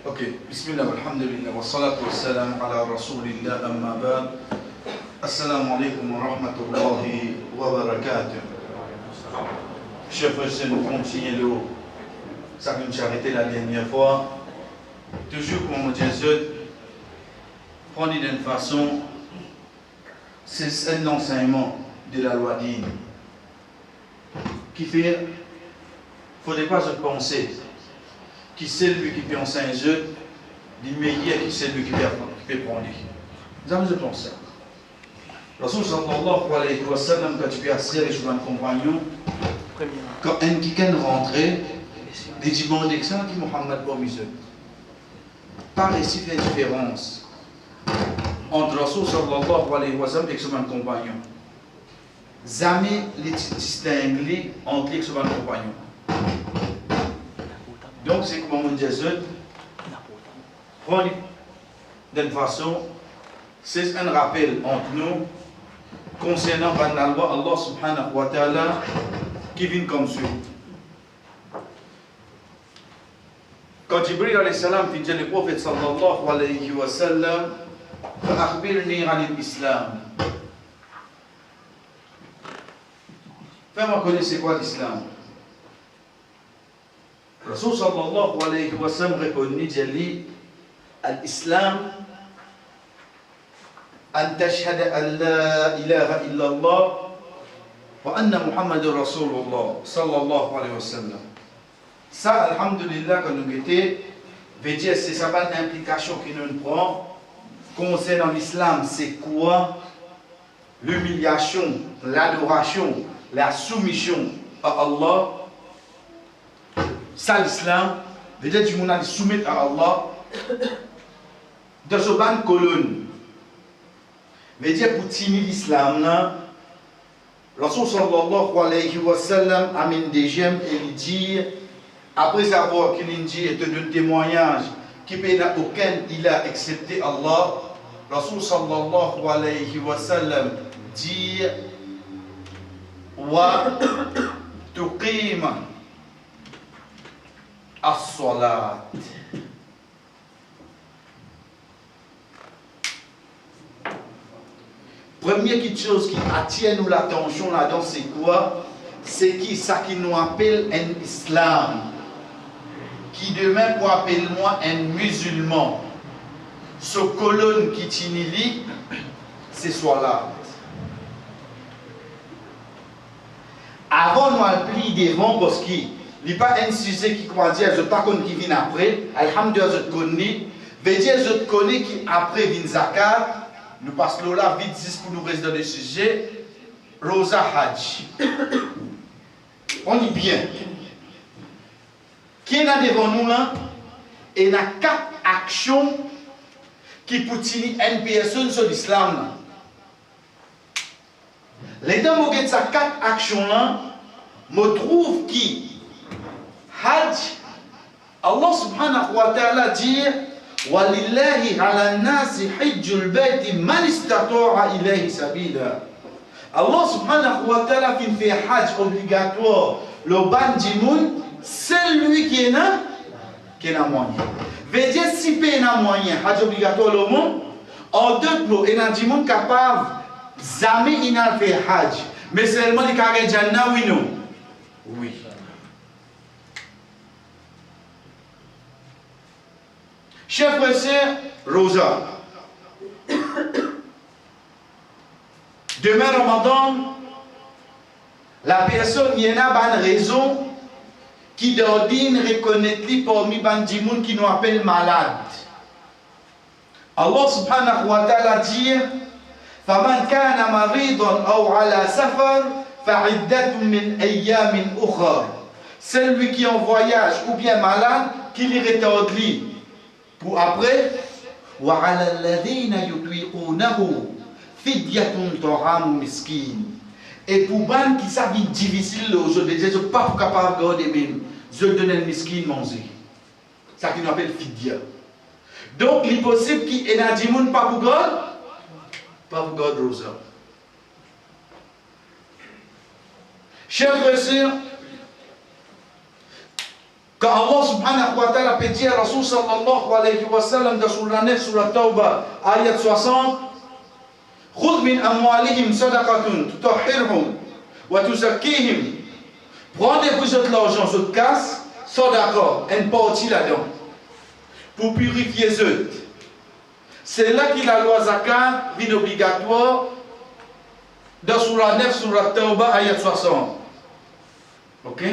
Ok, bismillah, alhamdulillah, wa salatu wa salam ala rasulillah, amma ba'd. Assalamu alaikum wa rahmatullahi wa barakatuh. Chers frères, nous continuons ça que nous avons arrêté la dernière fois. Toujours comme on dit, prendre d'une façon, c'est un enseignement de la loi divine qui fait, il ne faudrait pas se penser qui c'est lui qui peut enseigner un jeu, du meilleur qui c'est lui qui peut prendre. Nous avons pensé ça. Rasul sallallahu alayhi wa sallam, quand tu peux assurer les chemins de compagnon, quand un qui est rentré, il dit bon, l'exemple qui Mohammed Bomiseux. Par ici, fait différence entre Rasul sallallahu alayhi wa sallam et les chemins de compagnon. Jamais les distinguer entre les chemins de compagnon. Donc, c'est comme on dit, prendre d'une façon, c'est un rappel entre nous concernant la loi Allah subhanahu wa ta'ala qui vient comme suit. Quand Jibril alayhi salam dit le prophète sallallahu alayhi wa sallam, فأخبرني عن الإسلام. Fais-moi connaître c'est quoi l'islam. Rasul sallallahu alayhi wa sallam répondit, dit l'islam أن تشهد أن لا إله إلا الله وأن محمد رسول الله صلى الله عليه وسلم. Ça, alhamdulillah, quand nous mettons, veut dire c'est ça pas l'implication qui nous prend concernant l'islam, c'est quoi? L'humiliation, l'adoration, la soumission à Allah. Ça, l'islam, veut dire du monde à soumettre à Allah dans ce ban colonne. Veut dire pour tenir l'islam là, Rasul sallallahu alayhi wa sallam a mis des gemmes et il dit, après avoir qu'il dit et te donne témoignage qui n'a aucun il a accepté Allah, Rasul sallallahu alayhi wa sallam dit wa tuqima as-salat. Première chose qui attire nous l'attention là-dedans, c'est quoi? C'est qui ça qui nous appelle un islam, qui demain pour appeler moi un musulman. Ce colonne qui t'inili, c'est soit avant nous appeler devant parce qu'il n'y a pas un sujet qui croit dire je ne sais pas qui vient après. Alhamdulillah je te connais. Veut dire je te connais qui après vient zakat. Nous passons là vite juste pour nous rester dans le sujet. Rosa Hajj. On y bien. Qui est là devant nous là? Et il y a 4 actions qui pour tenir une personne sur l'islam. Les deux mots de ces 4 actions là, me trouve qui Hajj, Allah subhanahu wa ta'ala dit وَلِلَّهِ عَلَى النَّاسِ حِجُّ الْبَيْتِ مَنِ اسْتَطَاعَ إِلَيْهِ سَبِيلًا. Allah subhanahu wa ta'ala fait Hajj obligatoire le ban du monde, c'est lui qui est là moyen. Veut dire si il y a moyen, Hajj obligatoire le monde, en deux mots, il y a du monde capable, jamais il n'a fait Hajj. Mais seulement les carrés Jannah, oui non? Oui. Chers frères et sœurs, Rosa. Demain Ramadan, la personne y en a une raison qui d'ordine reconnaître parmi les gens qui nous appellent malades. Allah subhanahu wa ta'ala dit فَمَنْ كَانَ مَرِيضًا أَوْ عَلَى سَفَرٍ فَعِدَّةٌ مِنْ أَيَّامٍ أُخَرٍ. Celui qui est en voyage ou bien malade, qui lui retarde pour après, وَعَلَى الَّذِينَ يُطِيقُونَهُ فِدْيَةٌ طَعَامُ مِسْكِينٍ. Et pour les qui savent difficile aujourd'hui, je ne suis pas capable de garder même, je donne un miskin manger. C'est ça qu'on appelle fidya. Donc, il est possible qu'il y ait un dimoun pas pour God, pas pour God Rosa. Chers frères et sœurs, Quand Allah subhanahu wa ta'ala peut dire à Rasul sallallahu alayhi wa sallam dans Surah 9, Surah Tawbah, ayat 60, خذ من أموالهم صدقة تطهرهم وتزكيهم. Prenez-vous de l'argent, de casse, sadaqa, une partie là-dedans, pour purifier eux. C'est là que la loi zakat vient obligatoire dans Surah 9, Surah Tawbah, ayat 60. Ok?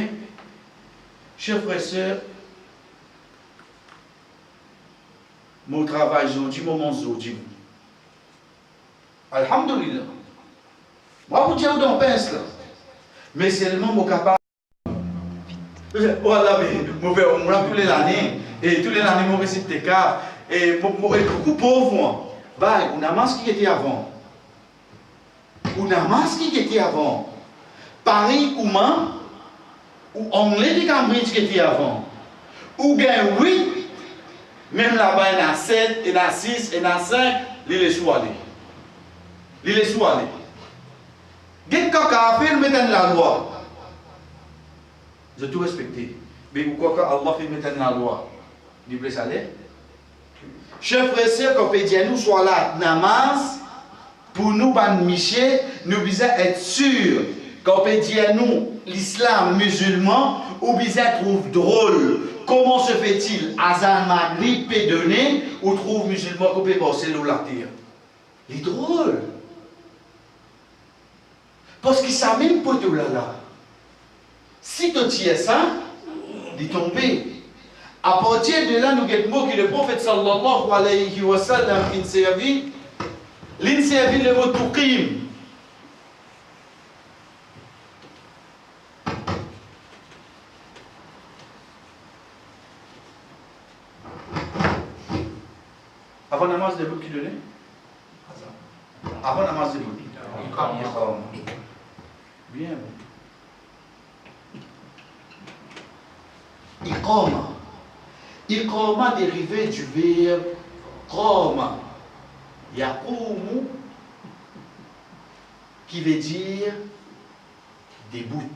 Chers frères et sœurs, mon travail aujourd'hui, mon moment aujourd'hui. Alhamdulillah. Moi, vous dites, on pense là. Mais seulement, mon capable. Voilà, je fais au moins tous les années. Et tous les années, je récite des cas. Et beaucoup pauvres. Bah, on a masse qui était avant. On a masse qui était avant. Paris ou Man. Ou anglais de Cambridge qui était avant. Ou bien oui, même là-bas il y en a 7, il y en a 6, il y en a 5, il est sous allé. Il est sous allé. Quelqu'un qui a fait mettre la loi. Je tout respecté. Mais pourquoi que Allah fait mettre la loi? Il plaît ça aller. Chers frères et sœurs, qu'on peut dire nous soit là, namaz, pour nous, ban Michel, nous devons être sûrs. Quand on peut dire nous, l'islam musulman, ou bien trouve drôle, comment se fait-il, Azan Maghrib peut donner, ou trouve musulman qu'on peut bosser l'eau la terre? Il est drôle. Parce qu'il s'est même pas de là. Si tu tiens ça, il est tombé. À partir de là, nous avons que le prophète sallallahu alayhi wa sallam, il servi le mot tuqim. Avant la namaz de bout qui donnait? Avant la namaz de bout. Bien. Iqama. Iqama dérivé du verbe qama. Yaqumu qui veut dire début.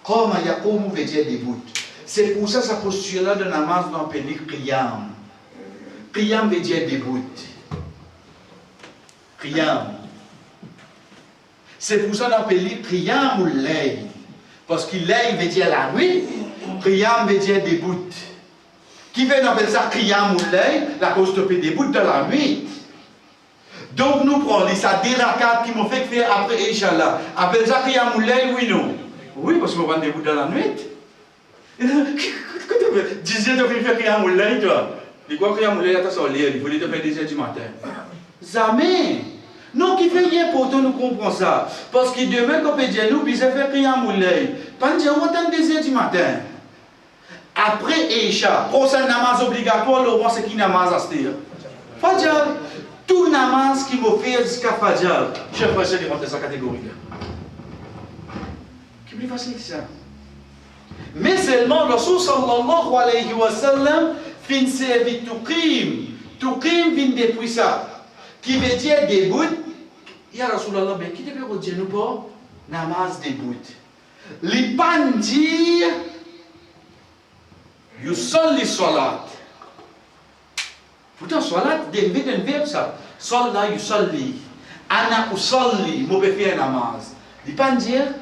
Qama yaqumu veut dire début. C'est pour ça, sa posture-là de namaz, on peut dire qiyam. Qiyam veut dire début. Qiyam. C'est pour ça qu'on peut dire qiyam ou layl. Parce que layl veut dire la nuit, qiyam veut dire début. Qui veut appeler ça qiyam ou layl? La cause de début de la nuit. Donc nous prenons les rakats qui m'ont fait faire après Inch'Allah. Appelle ça qiyam ou layl, oui non? Oui, parce qu'on va début de la nuit. Disais de faire Qiyam al-Layl, toi. Il quoi Qiyam al-Layl, il voulait te faire 2 heures du matin. Jamais. Non, qui fait rien pour nous comprendre ça. Parce que demain, quand on peut dire, nous, puis faire Qiyam al-Layl. Pas dire, on attend 2 heures du matin. Après Isha, prochain namaz obligatoire, le roi, c'est qui namaz à se dire? Fajr. Tout namaz qui m'a fait jusqu'à Fajr. Je vais faire rentrer sa catégorie. Qui est plus facile que ça? Mais seulement Rasul sallallahu alayhi wa sallam fin servi tuqim. Tuqim vient depuis ça. Qui veut dire début. Ya Rasulallah, mais qui devait redire nous pas? Namaz début. Li pan dire yusalli salat. Pourtant salat dérivé d'un verbe ça. Salla yusalli. Ana usalli. Moi je fais namaz. Li pan dire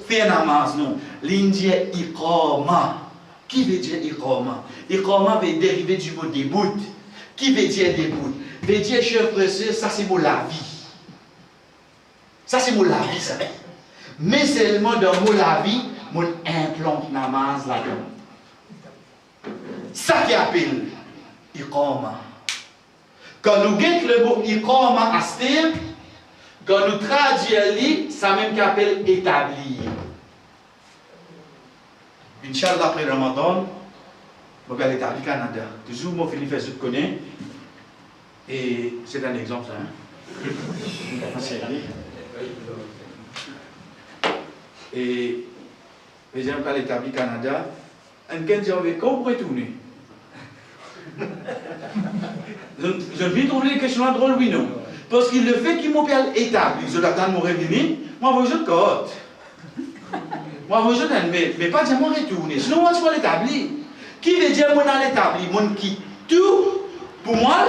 faire namaz, non. L'indien iqama. Qui veut dire iqama? Iqama veut dériver du mot début. Qui veut dire début? Veut dire, cher frère, ça c'est mot la vie. Ça c'est mot la vie, ça. Mais seulement dans mot la vie, mon implante namaz là-dedans. Ça qui appelle iqama. Quand nous guettons le mot iqama astir, quand nous traduisons, ça même qu'appelle établir. Inch'Allah, après Ramadan, je vais établir au Canada. Toujours, moi, Philippe, je connais. Et c'est un exemple, ça. Hein? Et j'aime pas l'établir au Canada. Un 15 janvier, quand vous pouvez tourner? Je vais trouver les questions drôles, oui, non. Parce que le fait qu'il m'appelle établi, je l'attends de mon revenu, moi, je cote. Moi, je dis, mais pas dire moi retourner. Sinon, moi, tu vas l'établir. Qui veut dire moi dans l'établir? Moi, quitte tout pour moi.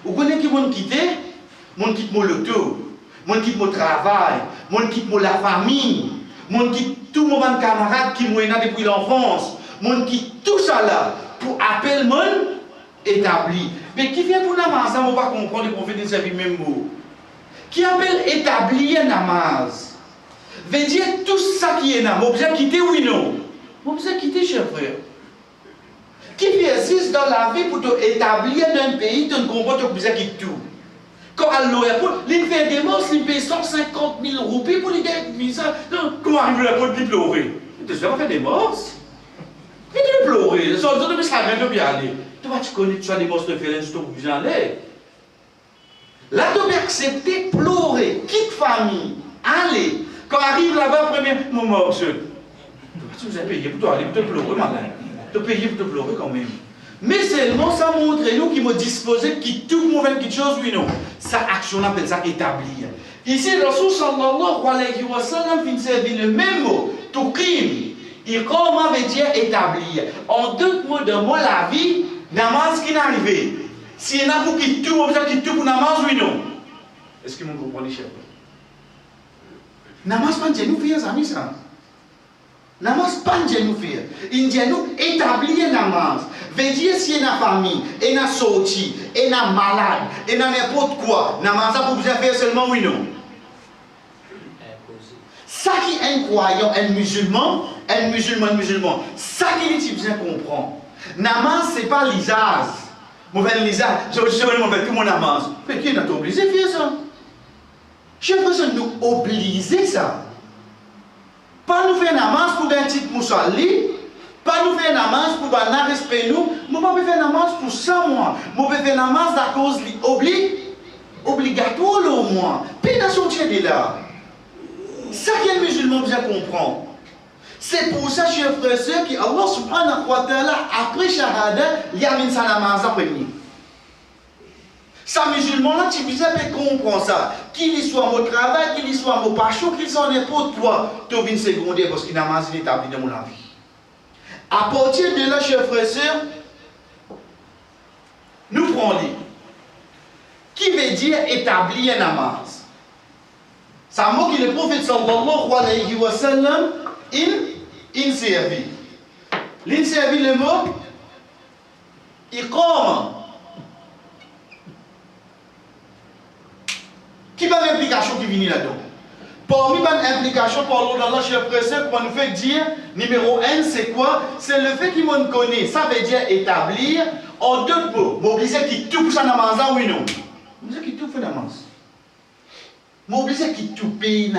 Vous connaissez qui m'a quitté? Moi, quitte mon loto. Moi, quitte mon travail. Moi, quitte la famille. Moi, quitte tous mes camarades qui m'ont aidé depuis l'enfance. Moi, quitte tout ça là pour appeler mon établi. Mais qui vient pour namaz, ça, on va comprendre les prophètes de servir même mot. Qui appelle établir namaz? Veut dire tout ça qui est namaz. Vous besoin quitter oui non? Vous besoin quitter, cher frère. Qui existe dans la vie pour te établir dans un pays, tu ne comprends pas que tu besoin quitter tout. Quand à l'aéroport, il fait des morts, il paye 150 000 roupies pour les visa. Comment arrive l'aéroport de pleurer? Tu ne pas faire des morts? Et tu veux pleurer? Ça ne ça rien de bien aller. Tu connais, tu as des morts de faire tu t'es bien aller. Là, tu peux accepter, pleurer, quitte famille, aller. Quand arrive là-bas, premier moment, tu vous as payé pour aller, pour te pleurer, madame. Tu as payé pour te pleurer quand même. Mais seulement ça montre nous qui me disposé qui tout mauvais quelque chose, oui non. Sa action, on appelle ça établir. Ici, le Rasul sallallahu alayhi wa sallam fin servir le même mot, tout crime. Il comment veut dire établir. En d'autres mots, dans la vie, namaz qui n'arrive. Si il y en a pour qui tout, on qui tout pour namaz, oui non. Est-ce que vous comprenez, cher? Namaz pas de nous faire, amis, ça. Namaz pas de nous faire. Il dit nous établir namaz. Veut dire si il y a une famille, il y a sorti, il y a malade, il y a n'importe quoi. Namaz ça pour vous faire seulement oui non. Ça qui est un croyant, un musulman, ça qui est bien comprend. Namaz c'est pas l'isaz. Mauvais l'isaz, je vais tout mon namaz. Mais qui n'a pas obligé de faire ça? Je veux nous obliger ça. Pas nous faire namaz pour un titre mousali, pas nous faire namaz pour un respect nous, nous pas faire namaz pour ça moi. Nous faire namaz à cause obligatoire au moins. Puis dans son de là. Ça qu'un musulman bien comprend. C'est pour ça, chers frères et sœurs, qu'Allah subhanahu wa ta'ala, après shahada, il y a mis sa namaz après. Ça, musulman, là, tu peux comprendre ça. Qu'il soit mon travail, qu'il soit mon passion, qu'il soit n'importe quoi, tu viens une seconde parce qu'il n'a pas établi dans mon vie. À partir de là, chers frères et sœurs, nous prenons. Qui veut dire établir un namaz? C'est un mot que le prophète sallallahu alayhi wa sallam, il servit. Il servit le mot iqama. Qui va l'implication qui vient là-dedans? Parmi les implications, parlons d'Allah, chers frères et sœurs, qu'on nous fait dire, numéro 1, c'est quoi? C'est le fait qu'il m'en connaît. Ça veut dire établir, en deux mots. Mobiliser qui tout pour ça namaz, oui non? Mobiliser qui tout fait namaz. Mobiliser qui tout pays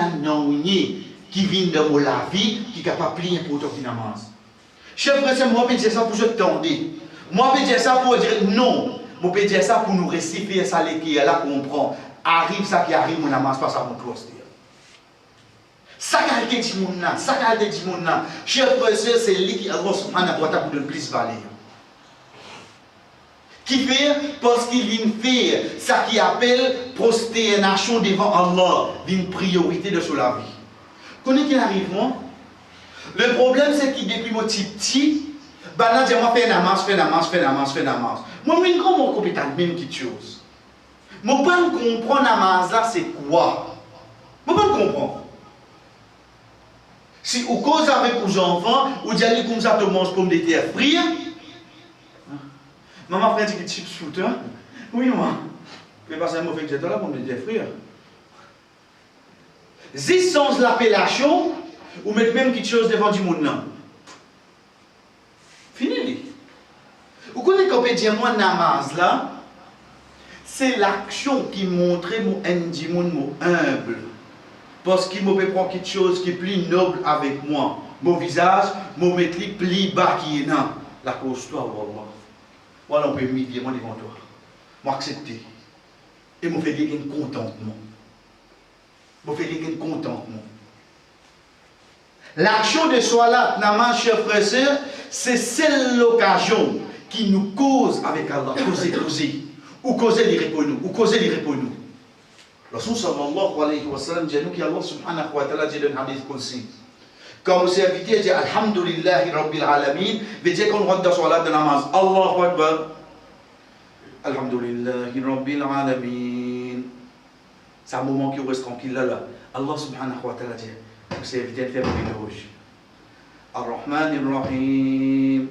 qui vient de la vie, qui est capable de plier pour tout namaz. Chers frères et sœurs, moi, je peux dire ça pour je tendre. Moi, je peux dire ça pour dire non. Moi, je peux dire ça pour nous réciter ça, qui est là, comprend. Arrive ça qui arrive, mon namaz pas ça mon tour. Ça qui a été dit mon nom, ça qui a été dit mon nom. Chers frères et sœurs, c'est lui qui Allah subhanahu wa ta'ala pour donner plus valeur. Qui fait parce qu'il vient faire ça qui appelle prosternation devant Allah, une priorité de sur la vie. Vous connaissez qui arrive moi? Le problème c'est qu'il depuis mon petit, bah là moi fais namaz. Moi je ne comprends pas même quelque chose. Je ne comprends pas namaz là c'est quoi? Je ne comprends pas. Si vous causez avec vos enfants, vous dites comme ça, tu manges pomme de terre frire. Maman frère dit que chips foot, hein? Oui, moi. Je vais passer un mauvais que j'ai là, pomme de terre frire. Si sans l'appellation, vous mettez même quelque chose devant du monde. Fini. Vous connaissez qu'on peut dire moi namaz là? C'est l'action qui montre mon humble. Parce qu'il me peut prendre quelque chose qui est plus noble avec moi. Mon visage, mon mettre plus bas qui est là. La cause toi, voilà. Voilà, on peut m'humilier devant toi. Moi accepter. Et me faire un contentement. Me faire un contentement. L'action de Salat, namaz, chers frères et sœurs, c'est celle l'occasion qui nous cause avec Allah. Causer. Ou causer les repos nous. Rasul sallallahu alayhi wa sallam dit nous qu'Allah subhanahu wa ta'ala dit dans le hadith Qudsi Quand vous invité, dit Alhamdulillahi Rabbil Alamin, veut dire qu'on rentre dans la namaz. Allahu Akbar. Alhamdulillahi Rabbil Alamin. C'est un moment qui reste tranquille là. Allah subhanahu wa ta'ala dit, vous invité à faire une éloge. Ar-Rahman Ar-Rahim.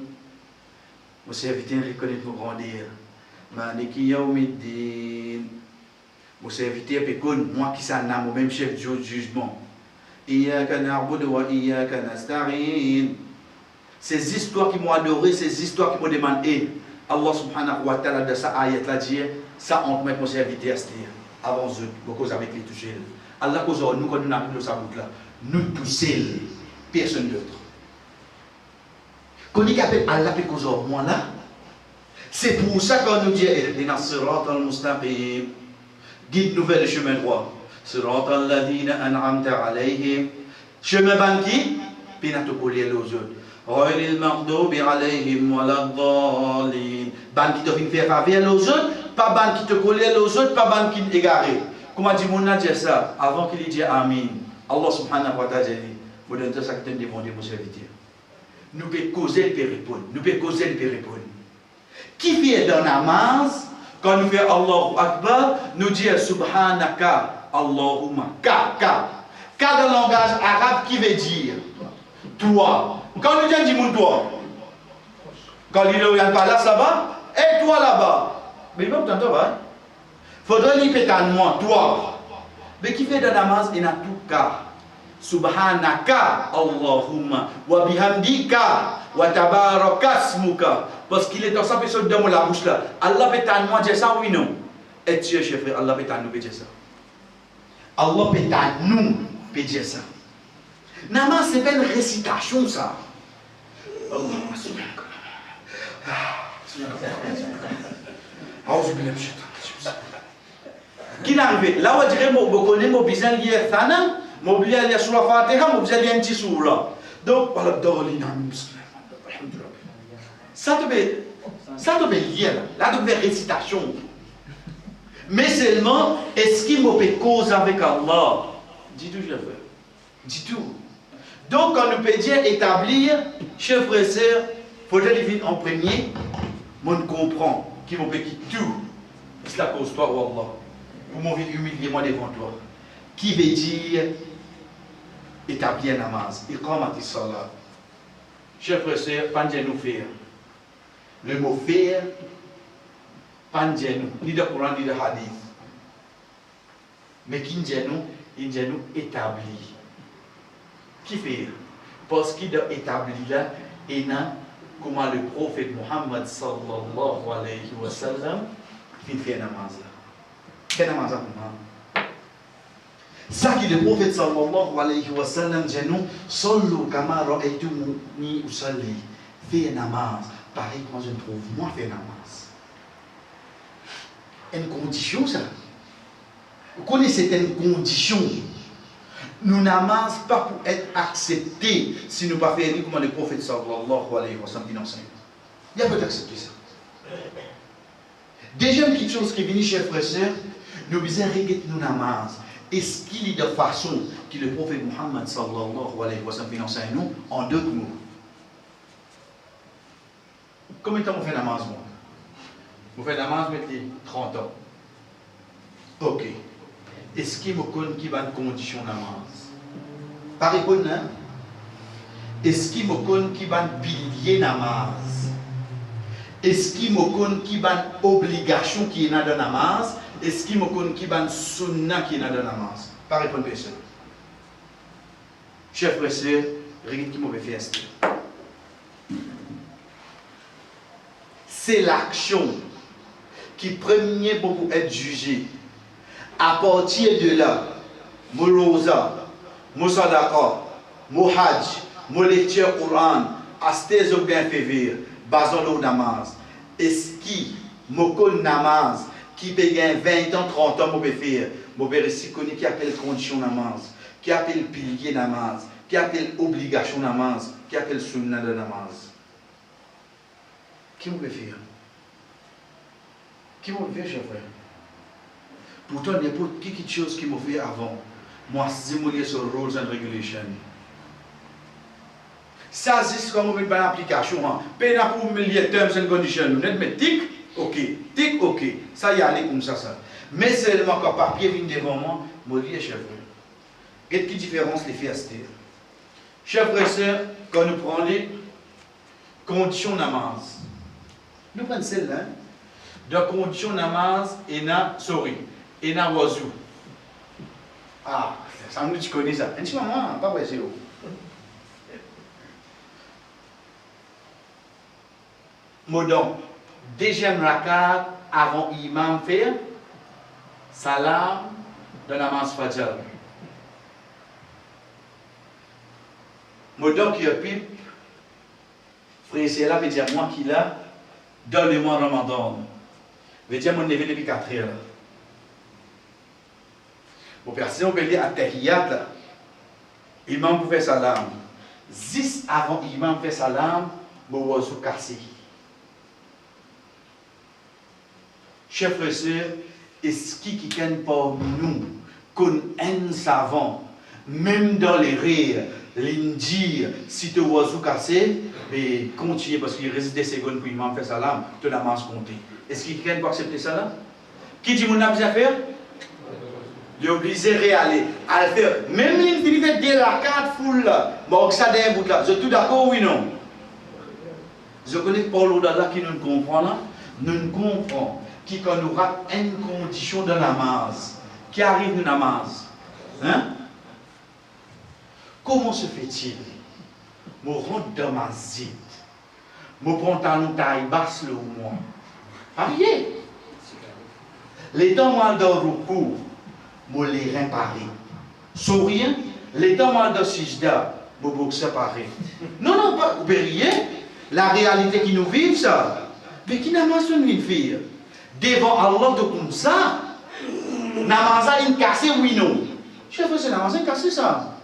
Vous invité à reconnaître vos grandir. Maliki Yawmiddin. Vous invité à pécon, moi qui s'en âme, au même chef du jugement. Iyaka na'budu wa iyaka nasta'in. Ces histoires qui m'ont adoré, ces histoires qui m'ont demandé, Allah subhanahu wa ta'ala de sa ayat là dit, ça on peut me inviter à se dire, avant eux, beaucoup avec les toucher. Allah cause nous quand nous n'avons pas sa boucle là, nous tous seuls, personne d'autre. Quand il appelle Allah puis cause moi là, c'est pour ça qu'on nous dit, ihdina siratal mustaqim, guide-nous vers le chemin droit. Siratal ladina an'amta alayhim. Chemin banqui, puis n'a tout collé aux autres. Ghayril maghdubi alayhim waladdallin. Ban qui doit faire faveur aux autres, pas ban qui te colle aux autres, pas ban qui égaré. Comment dit mon dire ça avant qu'il dise Amin. Allah subhanahu wa ta'ala dit, vous donnez ça que tu demandez pour serviteur. Nous pouvons causer le péripone, nous pouvons causer le péripone. Qui fait dans la namaz, quand nous faisons Allahu Akbar, nous disons Subhanaka. Allahumma, ka dans le langage arabe qui veut dire toi. Quand nous disons toi, quand il y a un palace là-bas, et toi là-bas, mais il va pas t'entendre, il faudrait lui péter moi, toi. Mais qui fait dans la namaz, il y a tout cas. Subhanaka Allahumma wa bihamdika wa tabarakasmuka. Parce qu'il est dans sa personne dans la bouche là. Allah péter moi, dire ça oui non. Et tu es chef, Allah péter nous, dire ça. Allah peut nous peut dire ça. Namaz, c'est pas une récitation, ça. Allah, qui n'arrive là, on dirait que vous connaissez mon besoin lié à Thana, mon besoin lié sur la Fatiha, mon besoin lié à un petit sourd là. Donc, voilà, ça te fait lié là, tu fais récitation. Mais seulement, est-ce qu'il me fait cause avec Allah? Dis tout, chef frère. Dis tout. Donc, quand nous pouvons dire établir, chef frère et sœur, il faudrait dire en premier, on comprend qu'il me fait tout. C'est la cause toi ou Allah. Pour m'enlever humilier-moi devant toi. Qui veut dire établir namaz? Iqamati salat. Chef frère et sœur, pas de nous faire. Le mot faire, pas ni de Coran ni de Hadith. Mais qui nous établi. Qui fait? Parce qu'il doit établir là, et là, comment le prophète Muhammad sallallahu alayhi wa sallam fait namaz là. Fait namaz là. Ça qui le prophète sallallahu alayhi wa sallam dit nous, sallu kama ra'aytumuni usalli. Fait namaz. Pareil quand je trouve moi faire namaz. Une condition ça. Vous connaissez certaines conditions. Nous n'amassons pas pour être acceptés si nous ne pas faire comme le prophète sallallahu alayhi wa sallam enseigne. Il y a peut accepter ça. Deuxième petite chose qui est venue, chers frères et sœurs, nous disons regarder nous n'amassons. Est-ce qu'il y a de façon que le prophète Muhammad sallallahu alayhi wa sallam enseigne nous en deux mots? Combien de temps on fait namaz moi? Vous faites namaz depuis 30 ans. Ok. Est-ce qu'il me connaît qui va de condition namaz? Par exemple, est-ce qu'il me connaît qui va de pilier namaz? Est-ce qu'il me connaît qui va d'obligation qui est dans namaz? Est-ce qu'il me connaît qui va de sunna qui est dans namaz? Par exemple, personne. Chers frères et sœurs, regarde qui m'avait fait ça. C'est l'action qui premier pour être jugé. À partir de là, mon rosa, mon sadaqa, mon hajj, mon lecture Coran, astés au bien fait basant le namaz. Est-ce qui, mon con namaz, qui peut gagner 20 ans, 30 ans, mon faire, mon récit connu qui appelle condition namaz, qui appelle pilier namaz, qui appelle obligation namaz, qui appelle sunna de namaz. Qui vous peut faire? Qui vous fait, chers frères? Pourtant, n'importe quelque chose qui m'a fait avant, moi, c'est mon sur rules and regulations. Ça, c'est comme une bonne application. Peine pour milliers de terms and conditions. Nous mais tic, ok. Tic, ok. Ça y aller comme ça. Mais seulement quand papier vient devant moi, je dis, chef, quelle différence les fait à ce chef frère, sœur, quand nous prenons les conditions namaz, nous prenons celle-là, de conditions namaz et na, sorry, et na wazou. Ah, ça nous tu connais ça. Un petit moment, pas pressé. Modon, deuxième rakat avant imam faire salam de namaz fajr. Modon qui a pipe, frère c'est là, veut dire moi qui là, donne-moi Ramadan. Veut dire mon neveu depuis 4 heures. Pour personne, on peut dire à Tahiyat là. Imam pour faire salam. 10 avant imam fait salam, mon oiseau cassé. Chers frères et sœurs, est-ce qui gagne parmi nous qu'on un savant, même dans les rires, l'indir, si tu oiseau cassé, mais continue parce qu'il reste des secondes pour imam faire salam, tu la masse compter. Est-ce qu'il gagne pour accepter ça là? Qui dit mon abs à faire? Il est obligé de réaller, à le faire. Même il fait des la carte full là, bon ça d'un bout là, vous êtes tout d'accord oui non? Je connais Paul là qui nous comprend là, nous comprenons. Qui quand nous rate une condition de namaz, qui arrive de namaz, hein? Comment se fait-il? Je rentre dans ma zite, je prends pantalon taille basse le mois. Arié. Les temps mal de recours, je les réparer. Sourire, les temps mal de sijda, je vous séparer. Non, pas vous rien. La réalité qui nous vit, ça. Mais qui n'a pas une fille? Devant Allah de comme ça, namaza in cassé oui non. Je fais c'est namaza in cassé ça.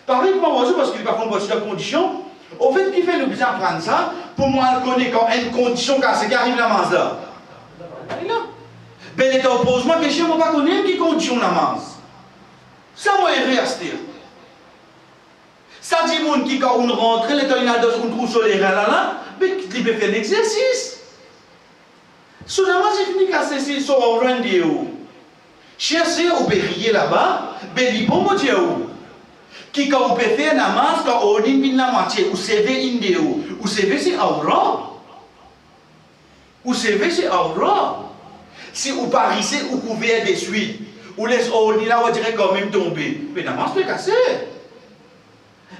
Pareil pour moi parce qu'il va faire une condition. Au fait qu'il fait nous bien prendre ça pour moi connaître quand une condition cassée qui arrive namaza. Là. Ben l'état opposement que je ne pas connaître qui condition namaz. Ça moi resté. Ça dit monde qui quand on rentre l'état il a deux on trouve sur les reins là, mais il peut faire l'exercice. Si namaz est fini cassé si sur un rendez-vous. Cherchez ou périer là-bas, ben il bon Dieu. Qui quand on peut faire namaz quand on dit la moitié ou c'est indéo ou c'est aura. Ou c'est aura. Si vous parissez ou couvert des suites, ou laisse on là on dirait quand même tomber. Mais namaz peut casser.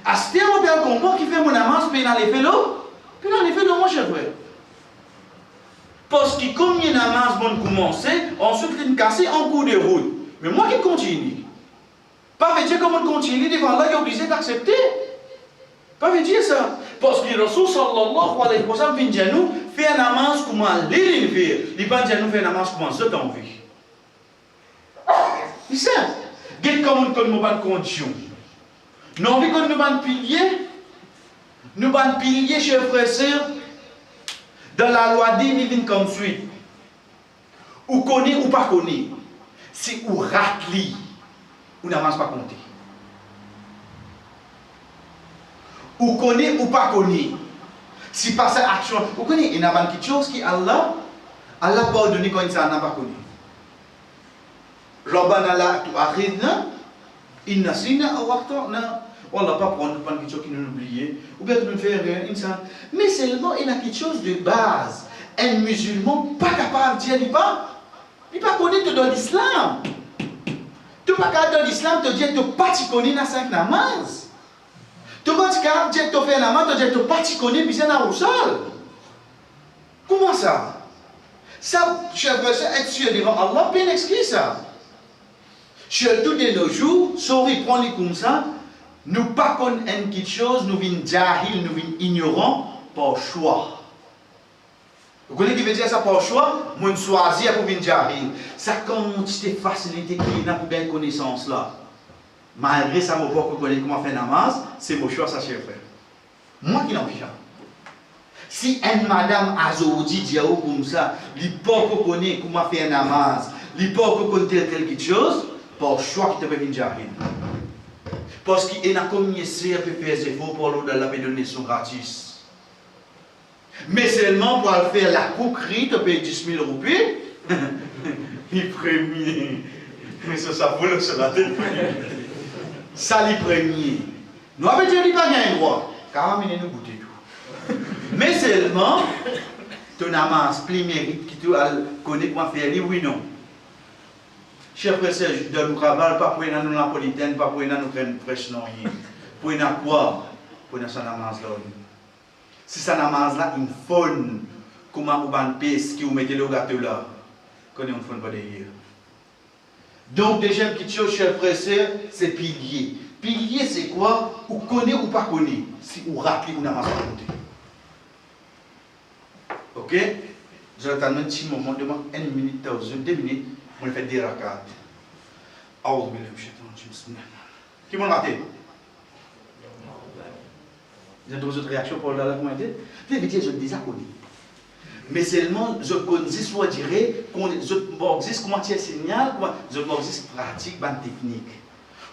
À ce temps on peut comprendre qui fait mon namaz peut dans les l'eau. Puis dans les l'eau mon cher frère. Parce que comme il y a un namaz bon commencé, ensuite il cassé en cours de route. Mais moi qui continue. Pas veut dire comment on continue devant Allah, il est obligé d'accepter. Pas veut dire ça. Parce que le Rasul sallallahu alayhi wa sallam vient de nous faire un namaz comme l'île fait. Il va dire nous faire un namaz comme ça dans la vie. C'est ça. Quelle comme une bonne condition. Nous avons vu que nous avons pilier, chers frères et sœurs, dans la loi dit, il vient comme suite. Ou connaît ou pas connaît. Si ou rate li, ou n'avance pas compter. Ou connaît ou pas connaît. Si passe action, vous connaissez, il y a quelque chose qui Allah pardonne quand il n'a pas connu. Rabbana la tu'akhidna in nasina aw akhtana. Wallah pas prendre quelque chose qui nous oublie ou bien nous faire insan. Mais seulement il y a quelque chose de base. Un musulman pas capable de dire il pas connaître dans l'islam. Tu pas capable dans l'islam te dire tu pas tu connais na 5 namaz. Tu pas capable dire tu fais namaz te dire tu pas tu connais bien na roussal. Comment ça? Ça, cher frère, être sûr devant Allah, bien expliqué ça. Surtout de nos jours, sorry, prends-les comme ça, nous pas connaissons quelque chose, nous venons jahil, nous venons ignorants par choix. Vous connaissez ce qui veut dire ça par choix? Nous choisir pour venir jahil. Ça quantité de facilité qui n'a pas bien connaissance là. Malgré ça, je ne sais pas comment faire namaz, c'est mon choix, ça, cher frère. Moi qui n'en fais pas. Si une madame Azoudi dit comme ça, il ne peut pas connaître comment faire un namaz, il ne peut pas connaître quelque chose, par choix qui te peut venir jahil. Parce qu'il a commencé à faire des efforts pour l'eau de la donation gratis. Mais seulement pour faire la coquerie, tu payes 10 000 roupies. Les premiers. Mais ça vaut le tête. Ça, les premiers. Nous avons dit qu'il n'y a pas de droit. Car nous goûter tout. Mais seulement, tu as un plus mérite qui te connaît comment faire, oui, non. Chers frères, je donne nous travail, pas pour nous napolitaine, pas pour nous prêche, non. Pour nous quoi? Pour nous ça namaz là. Si ça namaz là, une faune, comment vous avez pèse qui vous mettez le gâteau là, connaissez une faune pas derrière. Donc, déjà, qui chose, chers frères, c'est pilier. Pilier, c'est quoi? Ou connaît ou pas connaît. Si vous rappelez, vous n'avez pas compté. Ok? Je vais attendre un petit moment, demande 1 minute, 2 minutes. On fait des rakats. Qui m'a raté? Vous avez d'autres réactions pour la communauté? Je vais dire, je déjà connu. Mais seulement, je connais, soit dirais, je existe comment tu signal, je existe pratique, technique.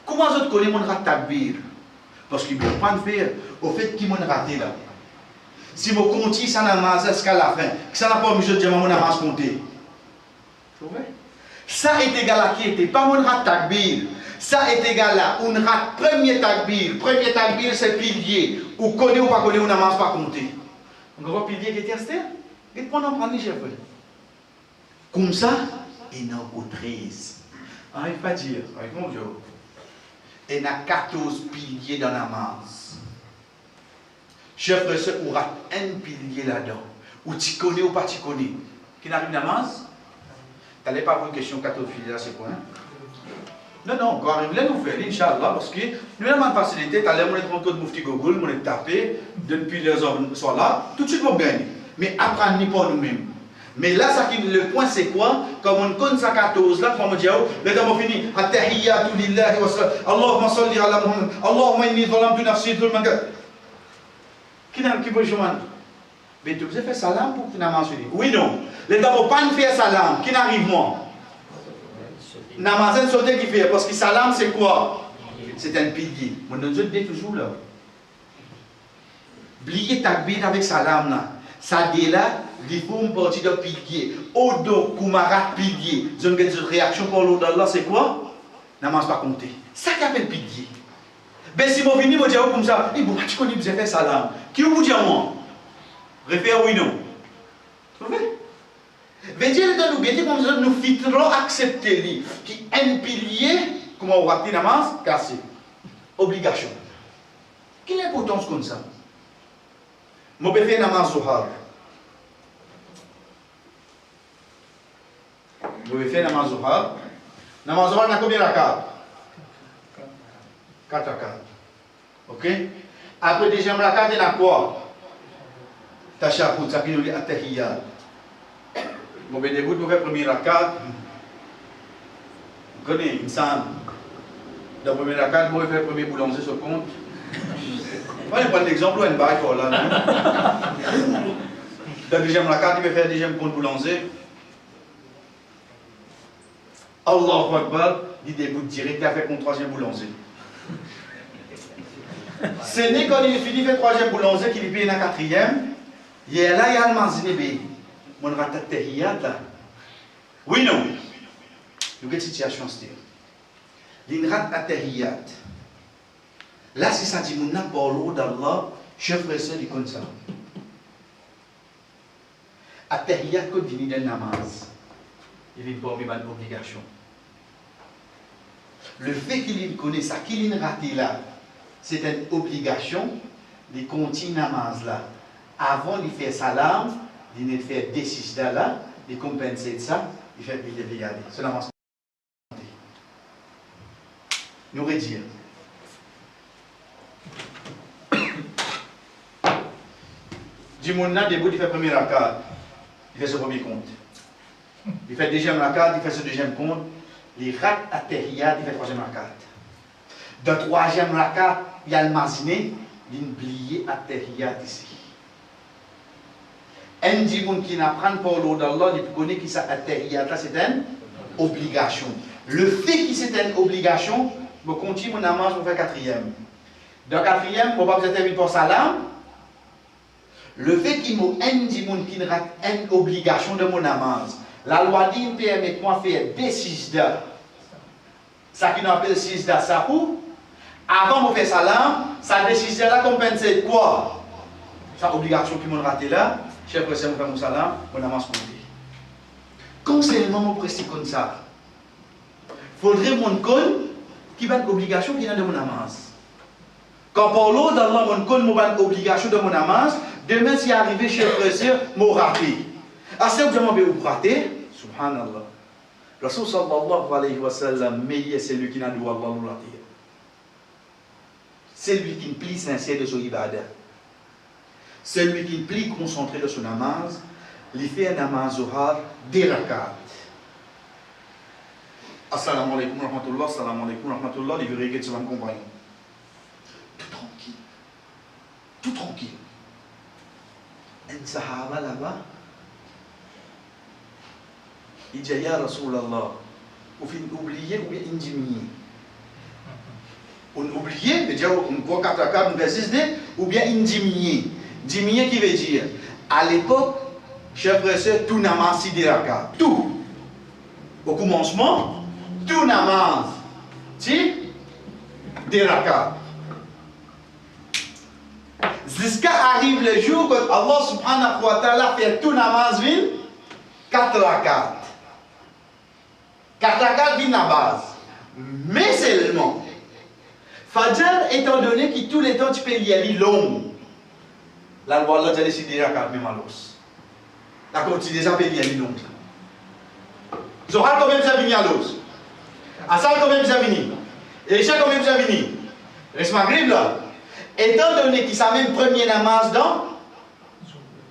Comment je connais mon ratabir? Parce qu'il ne peut pas faire au fait qu'il m'a raté là. Si je continue, ça n'a pas jusqu'à la fin. Ça n'a pas mis de dire, mon avance compté. Vous voyez? Ça est égal à qui était pas mon rat takbir. Ça est égal à un rat premier takbir. Premier takbir c'est pilier. Ou connaît ou pas connaît, on n'avance pas compter. On voit pilier qui est resté. Et puis on en prend les chefs. Comme ça, il y en a 13. Ah, il ne faut pas dire. Avec mon Dieu. Il y a 14 piliers dans la masse. Chef frère, on rate un pilier là-dedans. Ou tu connais ou pas tu connais. Qui n'arrive dans la masse? Tu n'allais pas avoir une question 14 piliers là, c'est quoi? Non, non, quand on arrive, nous faire, Inch'Allah, parce que nous avons une facilité, tu allais mon code Mufti Google, on est tapé, depuis les hommes sont là, tout de suite vous gagnez. Mais apprendre pas nous-mêmes. Mais là, le point c'est quoi? Comme on connaît ça 14 là, comme on dit, le temps fini, Attahiyatu lillahi wa sallam, Allahumma salli ala Muhammad, Allahumma inni zalamtu nafsi dhulman. Qui peut jouer? Mais tu vous avez fait salam pour finalement mentionné. Oui, non. Le temps pas faire salam, qui n'arrive moi? Namazan sauté qui fait, parce que salam c'est quoi? C'est un pilier. Mon Dieu dit toujours là. Oubliez takbir avec salam là. Ça dit là, il faut une partie de pilier. Odo, Kumara, pilier. Je me dis une réaction pour l'eau d'Allah, c'est quoi? Namaz pas compter. Ça qui appelle pilier. Ben si vous venez me dire comme ça, il vous connais vous avez fait salam. Qui vous dit moi? Réfère oui non. Vous voyez? Veut dire que nous guettons comme ça, nous filtrons accepter lui. Qui un pilier, comment on va dire namaz, cassé. Obligation. Quelle est l'importance comme ça? Je vais faire namaz zuhar. Je vais faire namaz zuhar. Namaz zuhar, on a combien de rakat? 4 rakat. Ok? Après deuxième rakat, il y a quoi? Tashahhud, ça qui nous dit attahiyat. Je vais débuter pour faire premier rakat. Vous connaissez, il semble. Dans le premier rakat, je vais faire le premier boulanger sur le compte. On va prendre l'exemple où on va faire là. Dans le deuxième rakat, il va faire le deuxième compte boulanger. Allahu Akbar, il débute direct, il a fait contre troisième boulanger. C'est né quand il finit de faire troisième boulanger qu'il paye la quatrième. Il est là, il y a le manziné. Mon ratat tahiyat là. Oui, non. Nous quelle situation c'est? L'inrat tahiyat. Là, c'est ça dit, mon n'a pas l'eau d'Allah, chef frère, il comme ça. Tahiyat, quand il dit namaz, il vient pas une obligation. Le fait qu'il connaît ça, qu'il a raté là, c'est une obligation de continuer namaz là. Avant de faire salam, il fait des sijda là, de compenser ça, il fait qu'il devait y aller. C'est l'avance. Nous redire. Dimouna debout, il fait le premier rakat, il fait ce premier compte. Il fait le deuxième rakat, il fait ce deuxième compte. Les rat attahiyat, il fait le troisième rakat. Dans le troisième rakat, il y a le maziné, il oublié attahiyat ici. Un dimoun qui n'apprend pas l'eau d'Allah, il connaît que ça attahiyat là, c'est une obligation. Le fait que c'est une obligation, je continue mon namaz, je fais quatrième. Dans quatrième, je ne vais pas terminer pour salam. Le fait qu'il me rate une obligation de mon namaz, la loi dit me permet moi faire des sijda. Ça qui nous appelle sijda ça pour avant de faire salam, ça des sijda là compense quoi? Ça obligation qui me raté là, chef président faire mon salam, mon namaz compté. Quand seulement mon précis comme ça, faudrait mon con qui va être obligation qui est de mon namaz. Quand Paulo dans mon con mon obligation de mon namaz, demain si arrivé chez le président, mon raté. À ce que je vais rater, subhanallah. Rasul sallallahu alayhi wa sallam, meilleur c'est lui qui n'a droit de Allah. C'est lui qui est plus sincère de son ibadah. C'est lui qui est plus concentré de son namaz. Il fait un namaz zuhar des rakat. Assalamu alaikum wa rahmatullah, assalamu alaikum wa rahmatullah, les vérités sur un compagnon. Tout tranquille. Tout tranquille. Un sahaba là-bas, il dit ya Rasulallah, on fait oublier ou bien indimier. On oublie, déjà on voit 4 rakats, on va ou bien indimier. Dimier qui veut dire, à l'époque, chers frères et sœurs, tout namaz si des rakats. Tout. Au commencement, tout namaz si des rakats. Jusqu'à arrive le jour que Allah subhanahu wa ta'ala fait tout namaz vin 4 rakats. 4 rakats vin la base. Mais seulement, Fajr, étant donné que tous les temps tu peux y aller long, la loi là, tu as décidé à faire même à l'os. D'accord, tu déjà peux y aller long. Zohar quand même ça vini à l'os. Asal quand même ça vini. Isha quand même ça vini. Reste Maghrib là. Étant donné qu'il s'est même premier namaz dans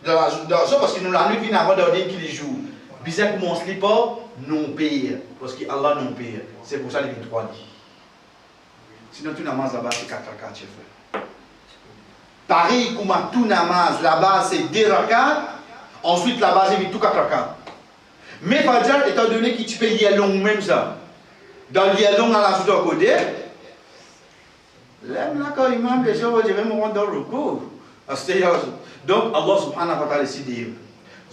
ça, parce que nous la nuit vient avant d'ordonner qu'il joue. Bizarre comment on se lit pas, non pire. Parce que Allah non pire. C'est pour ça qu'il y a 3 lits. Sinon, tout namaz là-bas, c'est 4 rakats, chef. Pareil, comme tout namaz là-bas, c'est 2 rakats. Ensuite, là-bas, c'est tout 4 rakats. Mais Fajr, étant donné que tu peux lire long même ça, dans lire long à la suite à côté, là, quand imam, les gens vont dire, je vais dans le recours. Donc, Allah subhanahu wa ta'ala décide.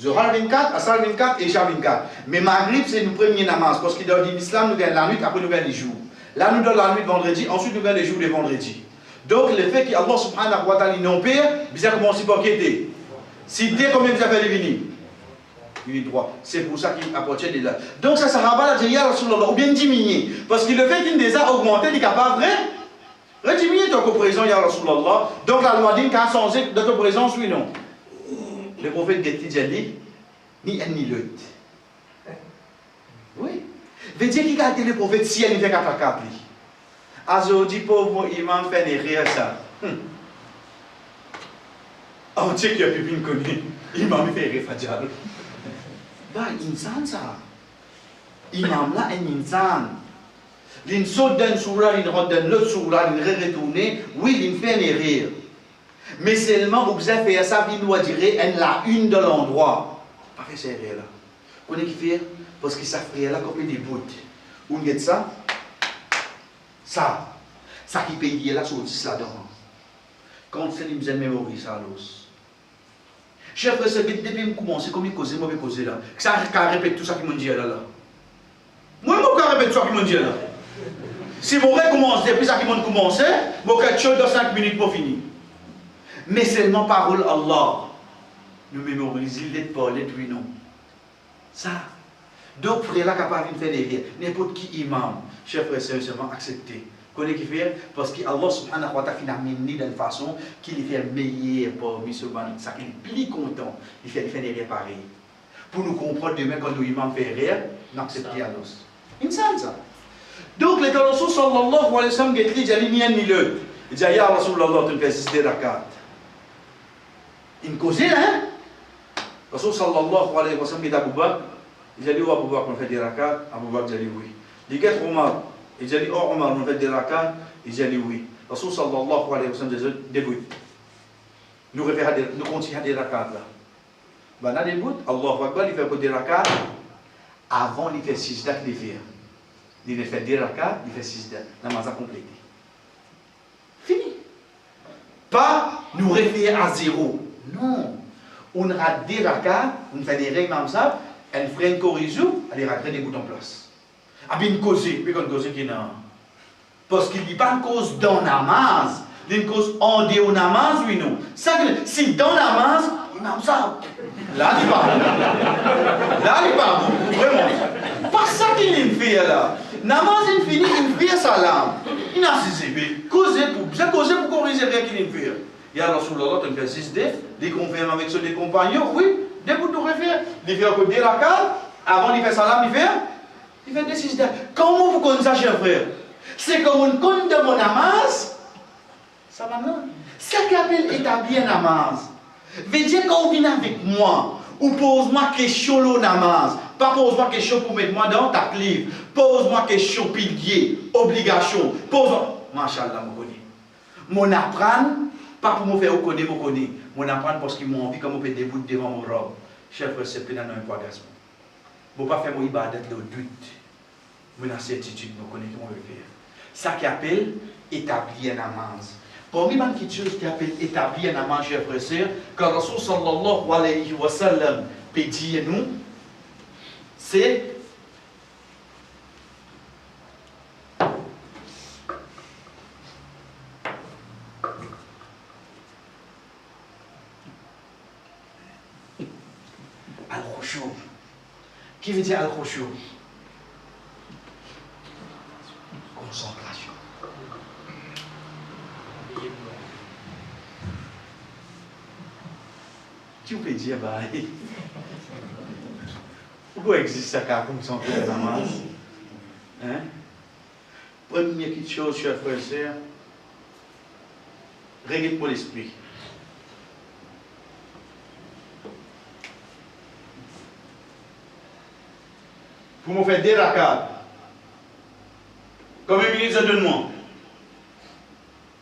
Zohar 24, Asar 24 et Isha 24. Mais Maghrib, c'est le premier namaz. Parce que dans l'islam, nous gagnons la nuit, après nous gagnons les jours. Là, nous donnons la nuit de vendredi, ensuite nous gagnons les jours de vendredi. Donc, le fait qu'Allah subhanahu wa ta'ala non pire, bizarre comment on s'y peut quitter. Si dès combien vous avez venu? Il est droit. C'est pour ça qu'il appartient de là. Donc, ça sera pas la ya Rasulallah, ou bien diminuer. Parce que le fait qu'il déjà augmenté, il est capable de rediminuer ton présent, ya Rasulallah. Donc, la loi dit qu'à changer de ton présence, oui, non. Le prophète dit, ni un ni l'autre. Oui. Veut dire qu'il a été le prophète si elle fait 4 rakats. Azo dit pauvre imam fait des rires ça. On sait qu'il y a plus connu. Imam fait rire Fajr. Bah, insan ça. Imam là, un insan. Il saute d'un sourire, il rentre dans l'autre sourire, il retourne. Oui, il fait des rires. Mais seulement, vous avez fait ça, il doit dire, elle la une de l'endroit. Pas fait ces rires là. Vous connaissez qui fait? Parce que ça ferait là comme des bouts. Où est ça? Ça qui paye là sur 10 là-dedans. Quand c'est les besoins de mémoire, ça l'os. Chef, c'est depuis que commencer, comme il cause, moi je cause là. Ça répète tout ça qui m'ont dit là. Moi, je répète tout ça qui m'ont dit là. Si vous recommencez depuis ça qui m'ont commencé, vous faites chose dans 5 minutes pour finir. Mais seulement parole Allah. Nous mémorisons les paroles, les oui, non. Ça. Donc, frère, là, capable de faire des rires. N'importe qui imam, chef frère, c'est seulement accepté. Connaissez qui fait? Parce que Allah subhanahu wa ta'ala a amené d'une façon qu'il fait meilleur pour les musulmans. Ça qu'il est plus content. Il fait des rires pareils. Pour nous comprendre demain, quand nous imam fait rire, nous acceptons Allah. Insan ça. Donc, les Rasul sallallahu alayhi wa sallam, il dit, ni un ni l'autre. Il dit, ya Rasulallah, tu fais 6 rakats. Il cause là, hein? Rasul sallallahu alayhi wa sallam, il dit à Abu Bakr, il a dit, oh Abu Bakr, on fait des rakats. Abu Bakr, il a dit oui. Il dit, Omar. Il a dit, oh Omar, on fait des rakats. Il a dit oui. Rasul sallallahu alayhi wa sallam, il a dit, début. Nous continuons des rakats là. Ben, dans début, Allah Akbar, il fait des rakats avant, il fait 6 dates, il fait. Il fait 2 rakats, il fait 6 namaz à compléter. Fini. Pas nous référer à 0. Non. On rate 2 rakats, on fait des règles comme ça, on fait une correction, on rate des bouts en place. Ah bien, une cause, puis une cause qui est non. Parce qu'il n'y a pas une cause dans namaz, il y a une cause en dehors namaz, oui, non. Ça, si dans namaz, il m'a ça. Là, il parle. Là, il parle. Vraiment. Pas ça qu'il fait là. Namaz, il finit, il fait salam. Il n'a cessé. Causer pour corriger rien qu'il fait. Il y a sur l'autre, il fait 6 def, il confirme avec ses compagnons, oui, des bouts de refaire. Il fait un peu de rakat, avant il fait salam, il fait des 6 def. Comment vous connaissez ça, cher frère? C'est comme on compte de mon namaz, ça va non? Ça qui appelle établir namaz. Veut dire quand vous venez avec moi, ou pose-moi question au namaz, pas pose-moi question pour mettre moi dans ta livre, pose-moi question pilier, obligation, pose-moi. Machallah, je connais. Mon apprendre, pas pour me faire reconnaître, mon apprendre parce qu'ils m'ont envie comme on peut débouter devant mon robe. Chef, c'est plein d'un point d'asthme. Je ne peux pas faire mon ibadat le doute, mon incertitude, je connais comment je vais faire. Ça qui appelle établir un namaz. Parmi les choses qui appelle établir un namaz, chers frères et sœurs, quand Rasul sallallahu alayhi wa sallam peut dire nous, c'est al-khushu. Qui veut dire al-khushu? Concentration. Tu peux dire, bah, pourquoi existe ça comme ça en namaz? Hein? Première petite chose, chers frères et sœurs, règle pour l'esprit. Pour me faire 2 rakats, combien de minutes ça donne-moi?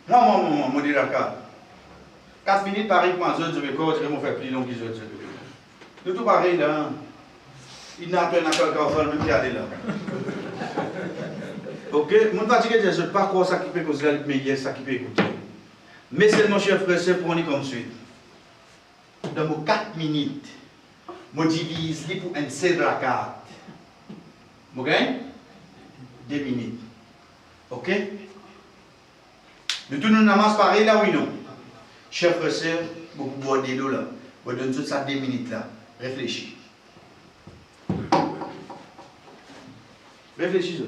Moi, 2 rakats. 4 minutes, pareil, pour je vais me faire plus long que les autres. Nous tout pareil là. Il n'a pas un accord même qui est là. Ok? Mon fatigué, je ne sais pas quoi ça qui peut causer mais il y a ça qui peut écouter. Mais c'est mon cher frère, c'est pour on est comme suite. Dans mes 4 minutes, je divise pour un seul rakat. Ok? 2 minutes. Ok? Nous tous nous namaz pareil là, oui non? Chers frères et sœurs, vous pouvez boire des dos là. Vous donnez tout ça 2 minutes là. Réfléchis. Réfléchis.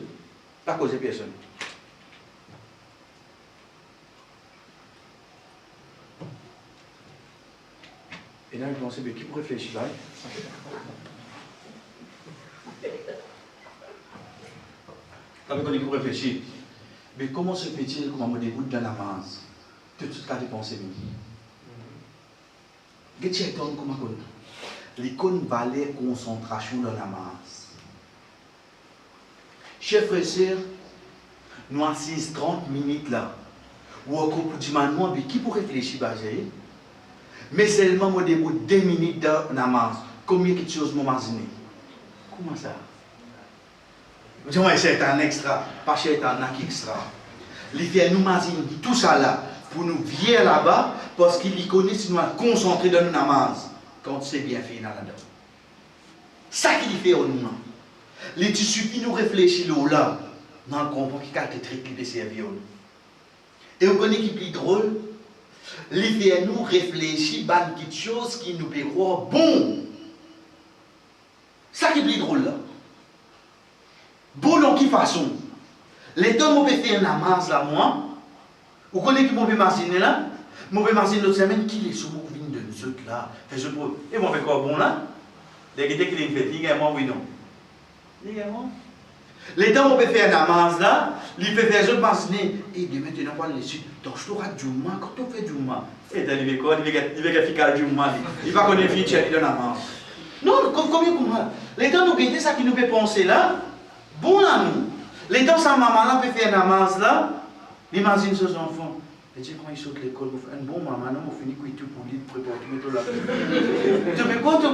Pas causer personne. Et là, vous pensez, mais qui peut réfléchir là? Quand on est pour réfléchir, mais comment se fait-il comment on dégoûte dans la masse? Tout ce cas de pensée. Qu'est-ce que comment on l'icône valait concentration dans la masse. Chers frères et sœurs, nous assisons 30 minutes là. Ou encore pour dire, mais qui pour réfléchir, mais seulement au début 2 minutes de namaz. Combien de choses m'imaginer? Comment ça? Dis-moi, c'est un extra, pas c'est un extra. Il fait nous imaginer tout ça là, pour nous venir là-bas, parce qu'il connaît nous concentrer dans le namaz, quand c'est bien fait là-dedans. Ça qu'il fait au nous. Il suffit de nous réfléchir là, dans le comprend qu'il y a des trucs qui peuvent servir. Et vous connaissez qui est plus drôle? Il fait nous réfléchir à quelque chose qui nous peut croire bon. Ça qui est plus drôle là. Bon dans quelle façon? Les temps où je fais un namaz là, moi, vous connaissez qui m'ont imaginer là? M'ont imaginer l'autre semaine qui est sous mon vin de nous autres là. Et moi, je fais quoi bon là? Les gens qui l'ont fait, les gars, oui non. Les gars, les temps où je fais un namaz là, il fait faire autres imaginer. Et de maintenant, on va les suivre. Donc, je t'aurai du mal, quand on fait du mal. Et il va faire du mal. Il va connaître une fille de namaz. Non, comment? Les temps où nous ça qui nous fait penser là, bon là nous. Les temps sa maman là peut faire un namaz là, imagine ses enfants. Et tu sais quand ils sautent l'école, un bon maman, non, on finit quoi tout pour lui, préparer tout là. Tu fais quoi tu?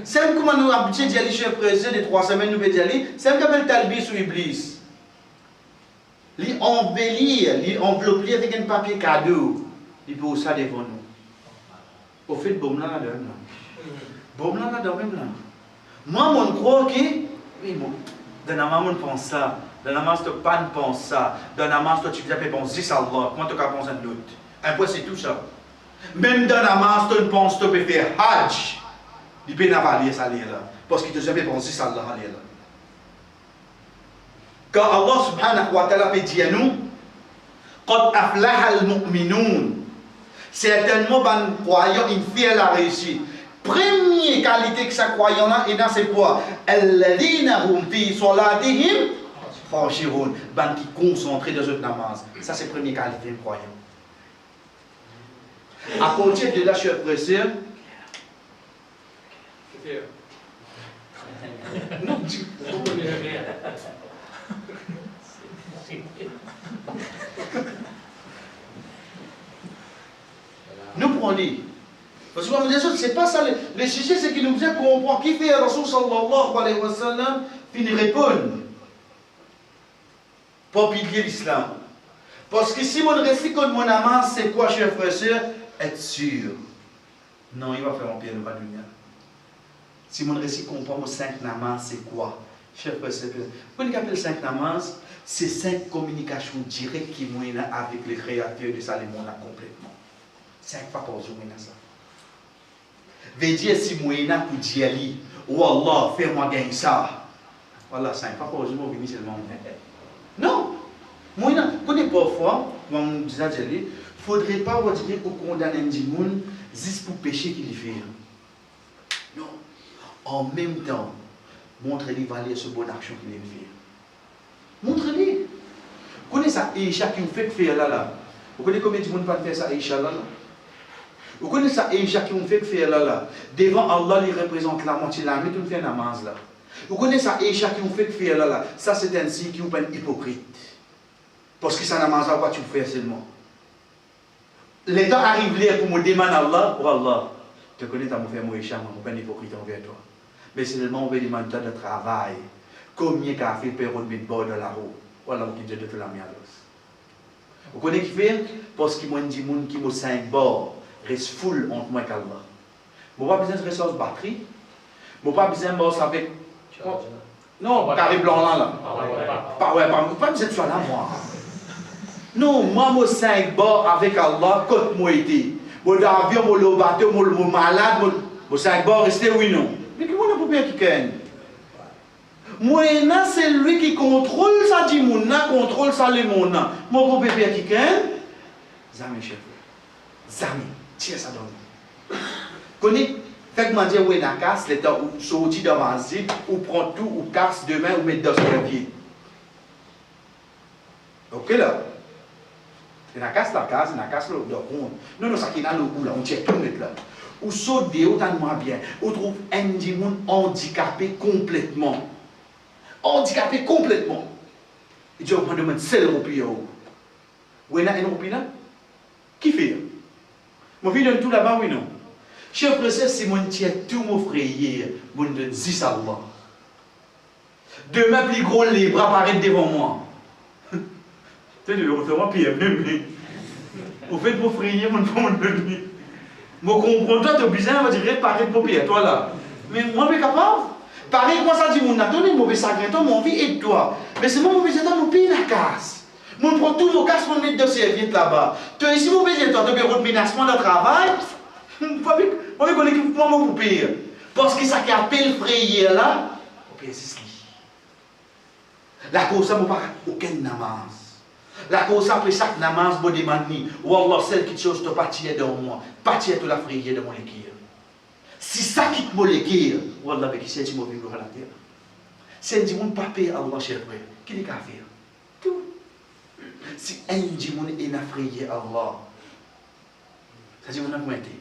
C'est comme nous habitués d'y aller chez frère de 3 semaines, nous pouvons y aller. C'est un appelle talbi sur Iblis. Li embellir, li envelopper avec un papier cadeau. Il peut ça devant nous. Au fait, bon là, là. Bon là, là, même là. Moi, mon crois que, oui, bon, dans la maman, on pense ça. Dans la maman, tu pas pense ça. Dans la maman, tu peux penser ça, Allah. Comment tu peux penser de l'autre? Un point, c'est tout ça. Même dans la maman, tu penses que tu peux faire Hajj. Il peut pas lire ça, là. Parce qu'il te jamais pensé ça, Allah, là. Quand Allah subhanahu wa ta'ala peut dire à nous, Qad aflaha al-mu'minun. Certainement, les croyants, ils font la réussite. Première qualité que ça croyant là, et dans c'est quoi? Alladhina hum fi salatihim khashirun. Ben qui concentré dans cette namaz. Ça c'est première qualité de croyant. À partir de là, je suis pressé. Non, nous prenons. Parce que comme je dis, c'est pas ça. Le sujet, c'est qu'il nous dit qu'on comprend qui fait Rasul sallallahu alayhi wa sallam, puis il répond. Pas pilier l'islam. Parce que si mon récit contre mon amant, c'est quoi, cher frère et soeur? Être sûr. Non, il va faire un pied de Badunia. Si mon récit comprend mon 5 namaz, c'est quoi? Cher frère et soeur, quand on appelle 5 namaz, c'est 5 communications directes qui m'ont avec le créateur de ça, le monde complètement. 5 fois par jour, ça. Veut dire si moi pour dire oh Allah, fais-moi gagner ça. Voilà, 5 fois par jour, je vais seulement. Non. Moi, quand parfois, comme on disait, il ne faudrait pas dire qu'on condamne un monde juste pour péché qu'il fait. Non. En même temps, montrez-lui valeur sur bonne action qu'il fait. Montrez-lui. Vous connaissez ça, Aïcha qui vous fait faire là. Vous connaissez combien de monde pas faire ça, Aïcha là? Vous connaissez ça, Aïcha qui vous fait faire là. Devant Allah, il représente la moitié de la nuit, tout fait namaz là. Vous connaissez ça, Aïcha qui vous fait faire là. Ça, c'est un signe qui vous pas hypocrite. Parce que ça namaz là, quoi tu fais seulement. Les temps arrivent là pour me demander à Allah, oh Allah, tu connais ta faire moi Aïcha, moi, je suis pas hypocrite envers toi. Mais seulement on veut demander de travail. Combien qu'a fait période de bord de la roue? Voilà, on dit de tout la mienne. Vous connaissez qui fait? Parce qu'il m'a dit qui m'a 5 bords. Reste full entre moi et Allah. Je n'ai pas besoin de ressources batterie. Je n'ai pas besoin de boss avec. Non, carré blanc là. Pas besoin de ça là, moi. Non, moi, je 5 bords avec Allah, quand moi été. Mon avion, mon bateau, mon malade, mon 5 bords, restez oui, non. Mais comment on peut faire qui gagne? Moi, c'est lui qui contrôle ça, dit mon contrôle ça, le monde. Moi, je peux faire qui gagne? Zami, chef. Zami. Tiens ça donne. Connais, faites-moi dire où est la casse, les temps où sorti dans ma zip, ou prend tout, ou casse demain, ou met dans son pied. Ok là? Il y a la casse, il y a la casse, non, non, ça qui est dans le bout là, on tient tout mettre là. Ou saute des hauts, tellement bien. On trouve un monde handicapé complètement. Handicapé complètement. Et Dieu me demande, c'est l'Européen. Où est la Européen? Qui fait? Mon fils donne tout là-bas, oui, non? Chef frère, c'est mon tiers, tout mon frère, mon donne 10 à Allah. Demain, plus gros, les bras paraissent devant moi. Tu sais, je vais recevoir pire, même. Au fait, mon frère, mon donne. Je comprends, toi, tu es bizarre, on va dire, paraît pour pire, toi là. Mais moi, je suis capable. Pareil, moi, ça dit, mon attendez, mauvais sacré, toi, mon vie aide toi. Mais c'est moi, mon besoin, mon pays la casse. Je prends tout mon casse, mon mettre de serviette là-bas. Tu es ici, mon besoin, toi, tu as un menacement de travail. Je vais connaître comment vous payer. Parce que ça qui appelle frayeur là, on paye 6 lits. La cause, ça ne pas aucun namaz. La cause, après chaque namaz, je demande, Wallah, celle qui chose te partir de moi, partir de la frayeur de mon équipe. Si ça quitte mon équipe, Wallah, avec qui c'est qui m'a vu à la terre. C'est un dimanche pas payer Allah, cher frère. Qui est-ce qu'il a fait? Tout. Si un dimanche est affrayé Allah, ça dit, on a pointé.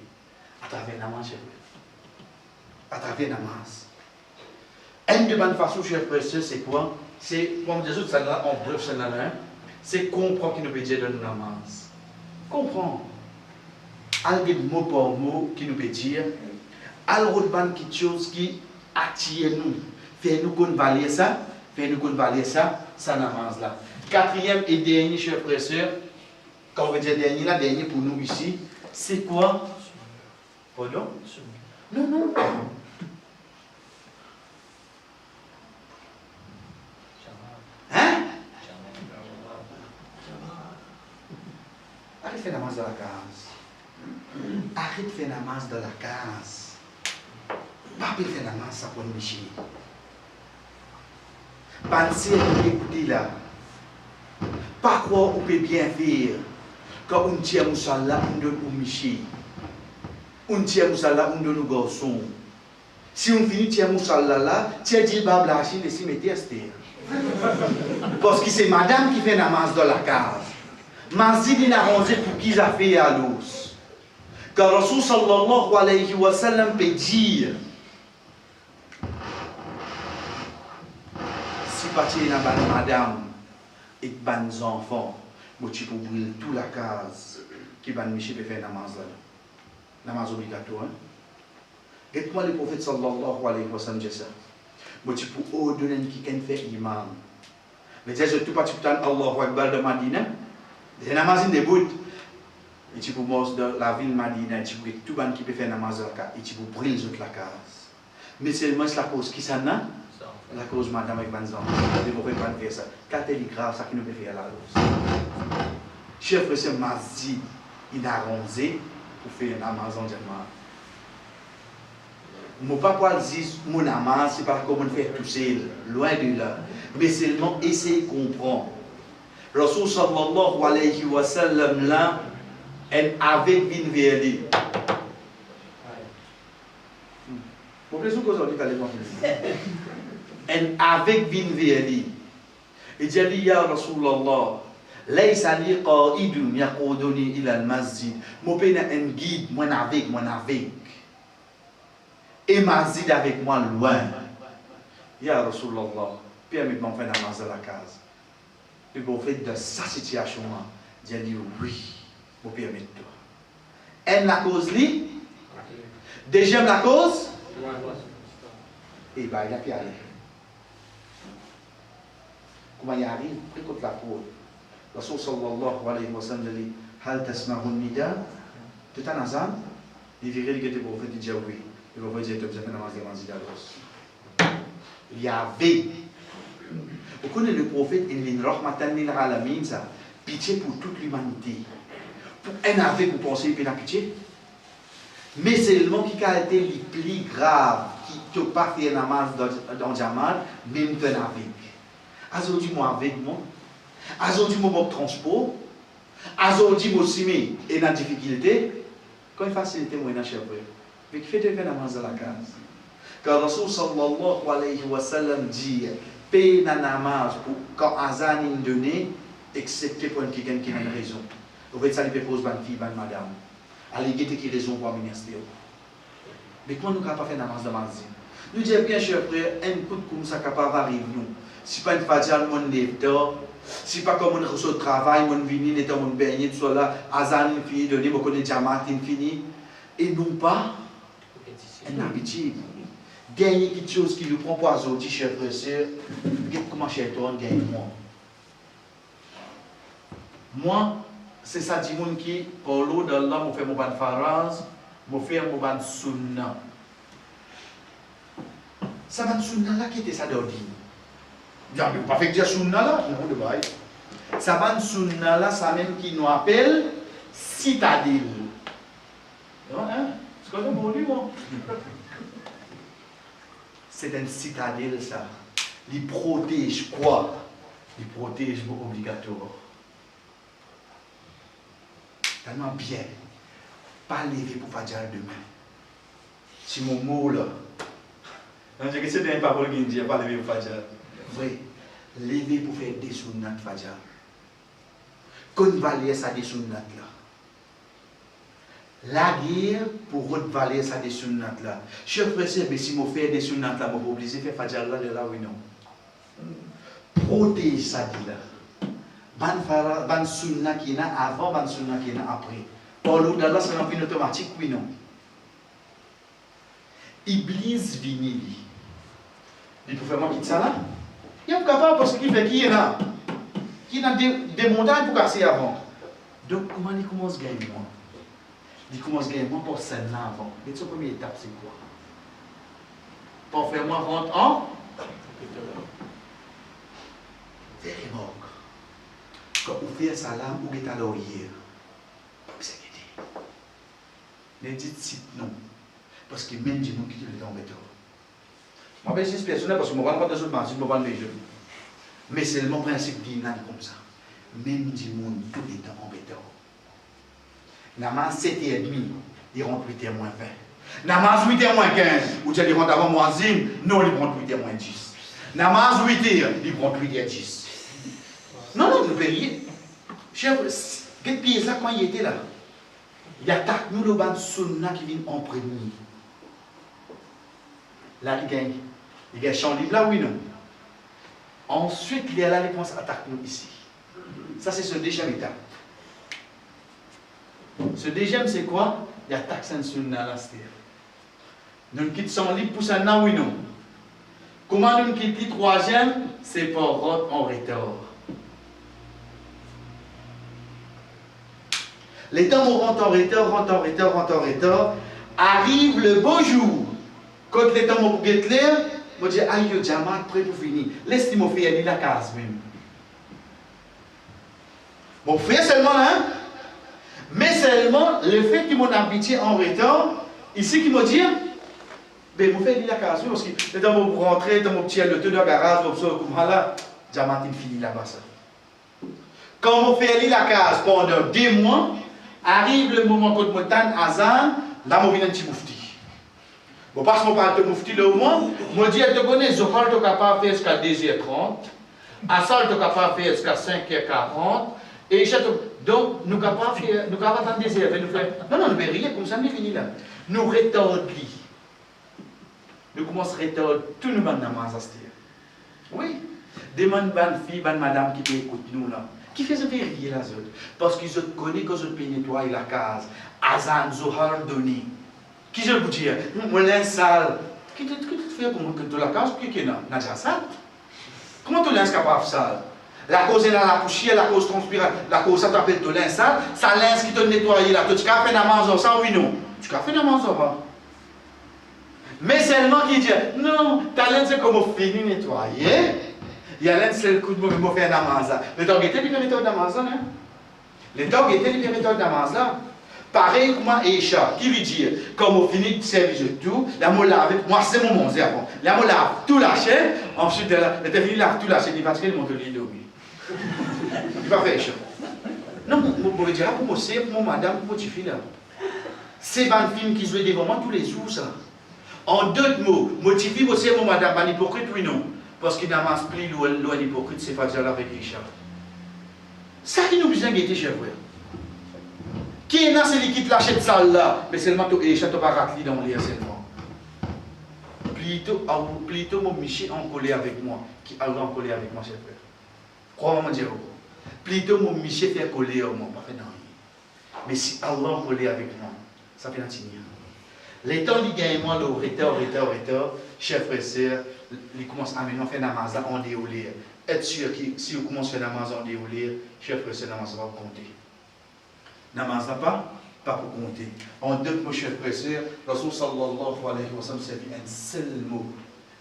À travers la namaz, cher frère. À travers la namaz. Une de bonnes façons, cher frère, c'est quoi? C'est, comme des autres, en bref, c'est comprendre qu'il nous peut dire de la namaz. Comprendre. Algue mot par mot qui nous peut dire. Alors, quelque chose qui attire nous, fait nous qu'on valide ça, ça n'avance là. Quatrième et dernier, chers frères et sœurs, quand on veut dire dernier pour nous ici, c'est quoi? Pardon? Non. Hein? Arrête de faire namaz dans la case. Arrête de faire namaz dans la case. Pas de faire namaz, ça pour nous micher. Pensez à écouter là. Pas quoi on peut bien faire. Quand on tient moussala, on donne au micher. On tient moussala, on donne au garçon. Si on finit tient moussala là, tient dit bab là, si laissez mettre à terre. Parce que c'est madame qui fait namaz dans la case. Mazid il a arrangé pour qu'ils a fait à l'os. Car Rasul sallallahu alayhi wa sallam peut dire si parti dans ban madame et ban enfants, moi tu peux brûler toute la case qui ban Miché peut faire namaz là. Namaz obligatoire. Et moi le prophète sallallahu alayhi wa sallam dit ça. Moi tu peux ordonner qui fait imam. Mais déjà tout pas tu peux Allahu Akbar de Madina. C'est namaz debout. Et tu peux mort de la ville Madina, tu peux tout le monde qui peut faire namaz et tu peux brûler toute la case. Mais seulement la cause qui s'en a, la cause madame avec Banzan. Ils ne peuvent pas faire ça. Quand elle est grave, ça qui nous peut faire la lose. Chef frère, c'est Mazid, il a arrangé pour faire namaz en diamant. Mon papa dit mon namaz, c'est pas comme on fait tout seul, loin de là. Mais seulement essayer de comprendre. Rasul sallallahu alayhi wa sallam là, avec vin verdi. Vous pouvez vous dire qu'elle avec vin verdi. Il dit ya Rasulallah, laysa li qa'idun yaquduni ila al-masjid. Mon père a un guide, moi avec. Et masjid avec moi loin. Ya Rasulallah, permettez-moi de faire namaz dans la case. Et pour faire de sa situation, j'ai dit oui, vous permettez-toi. Aime la cause, li. Deuxième la cause. Et bien, il a pu aller. Comment il arrive? Écoute la cause. Rasul sallallahu alayhi wa sallam dit hal tasma'un nida? Tout un azan? Il dirait que le prophète dit oui. Le prophète dit que tu as fait namaz de manzil. Il y avait. Vous connaissez le prophète, il est rahmatan lil alamin, ça, pitié pour toute l'humanité. Pour un avec, vous pensez qu'il a pitié? Mais c'est le monde qui a été le plus grave, qui ne peut pas faire namaz dans Jamal, même qu'un avec. Aujourd'hui, moi avec moi, aujourd'hui, moi, mon transport, aujourd'hui, moi aussi, et dans la difficulté, quand il facilite, moi, il a cherché. Mais qui fait de faire namaz dans la case? Car Rasul sallallahu alayhi wa sallam dit, paye na namaz quand azan est donné, excepté pour quelqu'un qui a une raison. Vous voyez ça, il peut poser une fille, une madame. Allez, il y a raison pour le ministère. Mais comment nous ne pouvons pas faire namaz de manzil? Nous disons bien, cher frère, un coup de comme ça capable arrive nous. Si pas une fadjal, mon lève-tard, si pas comme on reçoit le travail, mon vini, l'état, mon baigné, tout cela, azan est fini, donné, mon connaît diamant est fini. Et non pas une habitude. Gagner quelque chose qui nous prend pour aujourd'hui, chers frères et sœurs, comment chez toi, gagne moi. Moi, c'est ça, dit mon qui, pour l'eau d'Allah, je fais mon ban faraz, je fais mon ban sunna. Ça ban sunna là, qui était ça d'ordi? Je ne pas faire dire sunna là, non, de bail. Ça ban sunna là, ça même qui nous appelle citadelle. Non, hein? C'est quoi le mot, moi? C'est une citadelle, ça. Il protège quoi? Il protège obligatoire. Tellement bien. Pas lever pour faire demain. Si mon mot là. Non, je sais que c'est une parole qui dit pas lever pour faire. Oui. Lever pour faire des sunnats fajar. Qu'on valait ça des sunnats là. La guerre pour valer ça des sunnats là. Chef frère, mais si je fais des sunnats là, je vais obliger faire fajar là, là, oui, non. Protège ça dit là. Ban sunnat qui est avant, ban sunnat qui est après. Pour l'autre, là, c'est un automatique, oui, non. Iblis vini. Il peut faire moi quitte ça là. Il est capable parce qu'il fait qui est là. Qui a des montagnes pour casser avant. Donc comment il commence à gagner moi? Il commence à gagner moi pour celle là avant. Et sa première étape c'est quoi? Pour faire moi rentre en very mort. Quand vous faites ça là, vous êtes à l'oreille. Pas vous inquiéter. Ne dites si non. Parce que même des gens qui te le tombent. Moi, je suis personnel parce que je ne vais pas de ce matin, je ne vais pas les jeunes. Mais c'est le principe d'Inan comme ça. Même du monde, tout est embêtant. Namaz 7h30, il rentre 8h moins 20. Namaz 8h moins 15, ou tu dis rentre avant Moazim, non, il rentre 8h moins 10. Namaz 8h, il rentre 8h 10. Non, non, nous payons. Chef, quel pied ça quand il était là? Il attaque nous le ban sunna qui vient en premier. Là, il gagne. Il gagne champ libre là, oui, non? Ensuite, il est là, il commence à attaquer nous ici. Ça, c'est ce deuxième étape. Ce deuxième, c'est quoi? Il attaque ça sur la terre. Nous quittons libre pour ça, oui, non? Comment nous quittons le troisième? C'est pour rentrer en retard. Les temps où rentre en retard, arrive le beau jour. Quand les temps où vous êtes là, vous dites, aïe, je suis prêt pour finir. Laisse-moi faire la case même. Bon, frère seulement là, mais seulement le fait qu'il m'en habitué en retard, ici qui me dit, ben, vous faites la case, parce que le temps où vous rentrez, dans mon petit le de garage, vous observez comme là, Diamantine finit là-bas ça. Quand vous faites la case pendant 2 mois, arrive le moment quand vous êtes Azan, là, vous venez un petit moufti. Bon, parce qu'on parle de moufti le moment, je dis, tu connais, Zohar, tu es capable de faire jusqu'à 2h30, Assal, tu es capable de faire jusqu'à 5h40, et donc, nous sommes capables de attendre 2h. Non, non, nous ne rien, comme ça, nous fini là. Nous retardons. Nous commençons à retarder tout le monde dans la oui. Demande une fille, une madame qui écoute nous là. Qui fait ce vérifier là, parce qu'ils connaissent que je peux nettoyer la case. Azan, Zohar, donné. Qui je vous dis? Moi, linge sale. Qui te fait comment que tu la case? Qui est là? N'a pas sale? Comment tu linge capable de sale? La cause est dans la poussière, la cause transpire, la cause ça t'appelle de linge sale. Ça linge qui te nettoie là. Tu as fait la maison, ça oui, non? Tu as fait la maison, hein? Mais seulement qui dit, non, ta linge c'est comme fini nettoyer. Il y a l'un c'est le coup de mauvais faire la maison. Le temps qui était libérateur de la maison, hein? Le temps qui était libérateur de la maison, pareil comme Aïcha, qui lui dit, comme on finit de servir de tout, la molle avec moi, c'est mon monde, avant. La molle lave tout lâché, ensuite elle était finie lave tout lâché, il va se faire mon lit oui. Il va faire Aïcha. Non, je veux dire, pour moi, c'est pour mon madame, pour mon petit fille là. C'est un film qui se joue devant moi tous les jours, ça. En 2 mots, motivé, c'est mon madame, un hypocrite, oui, non. Parce qu'il n'a pas pris l'hypocrite, c'est pas dire avec Richard. Ça qui nous besoin guetter, cher frère. Qui est là, c'est lui qui te lâche de salle là, mais seulement tu es pas raclé dans l'air seulement. Plutôt mon Miché en collé avec moi, qui a en collé avec moi, cher frère. Crois-moi, dire. Plutôt mon Miché fait coller au moi, pas fait rien. Mais si Allah en collé avec moi, ça fait un signe. Les temps qui gagnent moi, le retard, cher frère, sœur, il commence à maintenant faire namaz en déroulé. Être sûr que si vous commencez à faire namaz en déroulé, cher frère, sœur, namaz va compter. Namaz pas pour compter. En 2 mots, cher frère, sœur, Rasul sallallahu alayhi wa sallam, c'est un seul mot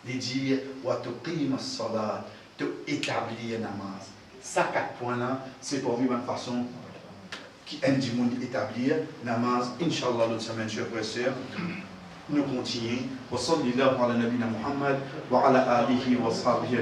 de dire wa tuqim as-salat, de établir namaz. Ça, 4 points là, c'est pour nous une façon qui aime du monde établir namaz. Inch'Allah, l'autre semaine, cher frère, sœur, nous continuons. Wa sallallahu ala nabina Muhammad wa ala alihi wa sahbihi.